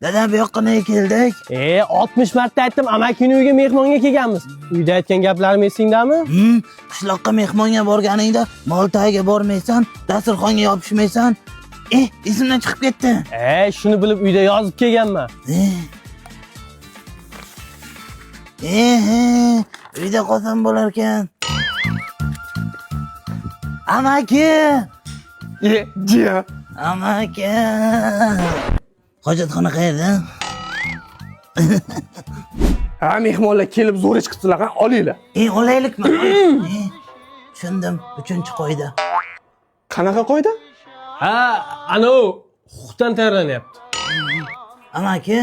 Dada bu yoqqa nega keldik? 60 marta aytdim, amakini uyga mehmonga kelganmiz. Uyda aytgan gaplarim esingdami? Qishloqqa mehmonga borganingda mol tagiga bormaysan, dasturxonga yopishmaysan. Esimdan chiqib ketdi. Shuni bilib uyda yozib kelganman. Uyda qolsam bo'lar ekan. Amaki! Jiya. Amaki! Hojatxona qayerda? Mehmonlar kelib zo'r ish qilsalar, olinglar. Olaylikmi? Tushundim, 3-qo'yda. Qanaqa qo'yda? Anavi huquqdan tayyorlanyapti. Amaki,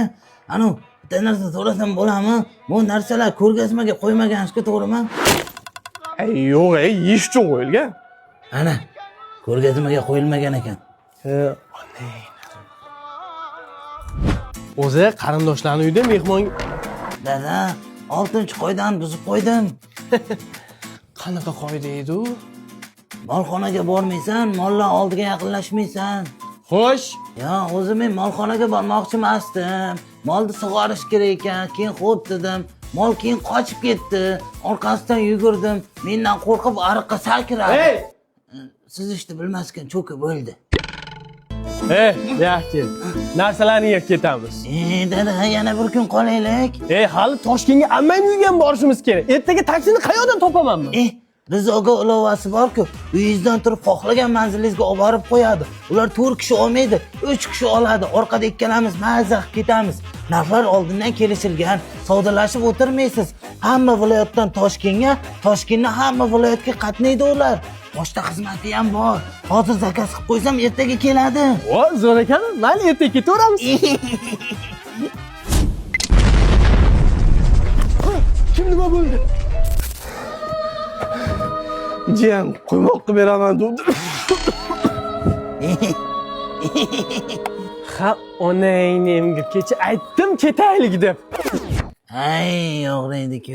bitta narsa so'rasam bo'ladimi? Bu narsalar ko'rgazmaga qo'ymaganingizga to'g'rimi? Yo'q, yeyish uchun qo'yilgan. Ana, ko'rgazmaga qo'yilmagan ekan. O'zi qarindoshlarning uyida mehmon. Dada, 6-qo'ydan buzib qo'ydim. Qanaqa qoida edi u? Molxonaga bormaysan, mollar oldiga yaqinlashmaysan. Xo'sh, O'zi men molxonaga bormoqchi emasdim. Molni sug'orish kerak ekan, keyin xo'p dedim. Mol keyin qochib ketdi. Orqasidan yugurdim. Mendan qo'rqib ariqqa sakradi. Siz ishni bilmaskan cho'kib o'ldi. yaxshi. Narsalarni yeb ketamiz. Dada, yana bir kun qolaylik. Hali Toshkentga ammam uyga ham borishimiz kerak. Ertaga taksini qayerdan topaman men? Rizoga ilovasi bor-ku, uyingizdan turib xohlagan manzilingizga olib borib qo'yadi. Ular 4 kishi olmaydi, 3 kishi oladi. Orqada ikkalamiz mazza qilib ketamiz. Narxlar oldindan kelishilgan, savdolashib o'tirmaysiz. Hamma viloyatdan Toshkentga, Toshkentdan hamma viloyatga qatnaydi ular. Pochta xizmati ham bor. Hozir zakaz qilib qo'ysam ertaga keladi. Zo'r ekan. Mayli, ertaga ketaveramiz. Kim nima bo'ldi? Jiyan, qo'ymoqqa beraman deb. Onangni emga kecha aytdim ketaylik deb. Og'riydi-ku.